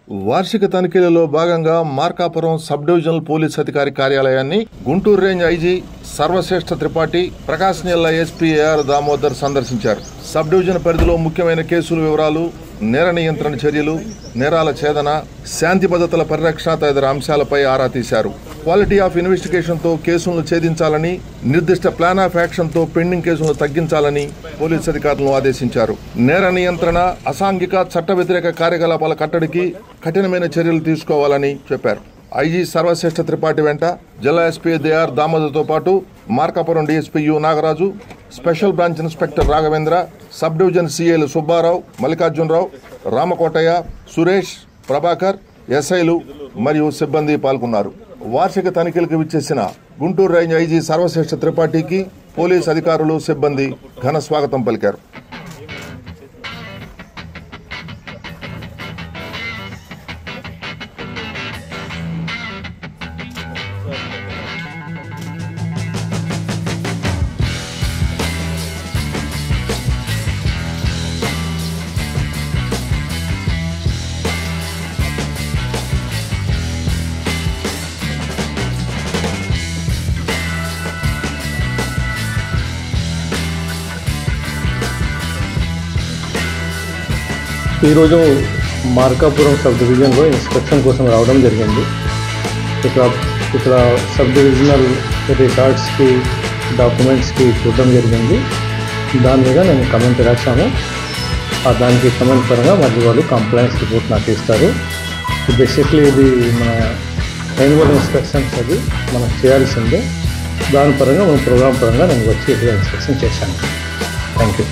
వార్షిక తనిఖీలలో భాగంగా Markapuram sub divisional police అధికారి కార్యాలయాన్ని గుంటూరు రేంజ్ ఐజీ సర్వశ్రేష్ఠ త్రిపాఠి ప్రకాశం జిల్లా ఎస్పీ ఏఆర్ దామోదర్ సందర్శించారు. సబ్ డివిజన్ పరిధిలో ముఖ్యమైన కేసుల వివరాలు, నేర నియంత్రణ చర్యలు, నేరాల ఛేదన, శాంతి భద్రతల పరిరక్షణ తదితర అంశాలపై ఆరా తీశారు. క్వాలిటీ ఆఫ్ ఇన్వెస్టిగేషన్ తో కేసులను ఛేదించాలని, నిర్దిష్ట ప్లాన్ ఆఫ్ యాక్షన్ తో పెండింగ్ కేసులను తగ్గించాలని పోలీసు అధికారులను ఆదేశించారు. నేర నియంత్రణ, అసాంఘిక చట్ట వ్యతిరేక కార్యకలాపాల కట్టడికి కఠినమైన చర్యలు తీసుకోవాలని చెప్పారు. ఐజీ సర్వశ్రేష్ఠ త్రిపాఠి వెంట జిల్లా ఎస్పీ ఏఆర్ దామోదర్తో పాటు Markapuram DSP U Nagaraju, special branch inspector Raghavendra, sub division సిఐలు సుబ్బారావు, మల్లికార్జునరావు, రామకోటయ్య, సురేష్, ప్రభాకర్, ఎస్ఐలు మరియు సిబ్బంది పాల్గొన్నారు. వార్షిక తనిఖీలకు విచ్చేసిన గుంటూరు రేంజ్ ఐజీ సర్వశ్రేష్ఠ త్రిపాఠికి పోలీసు అధికారులు, సిబ్బంది ఘన స్వాగతం పలికారు. ఈరోజు మార్కాపురం సబ్ డివిజన్లో ఇన్స్పెక్షన్ కోసం రావడం జరిగింది. ఇక్కడ సబ్ డివిజనల్ రికార్డ్స్కి, డాక్యుమెంట్స్కి చూడడం జరిగింది. దాని మీద నేను కమెంట్ రాశాను. దానికి కమెంట్ పరంగా మళ్ళీ వాళ్ళు కంప్లైంట్స్ రిపోర్ట్ నాకు ఇస్తారు. బేసిక్లీ ఇది మన యాన్యువల్ ఇన్స్పెక్షన్స్ అది మనం చేయాల్సిందే. దాని పరంగా మన ప్రోగ్రామ్ పరంగా నేను వచ్చి ఇక్కడ ఇన్స్పెక్షన్ చేశాను. Thank you.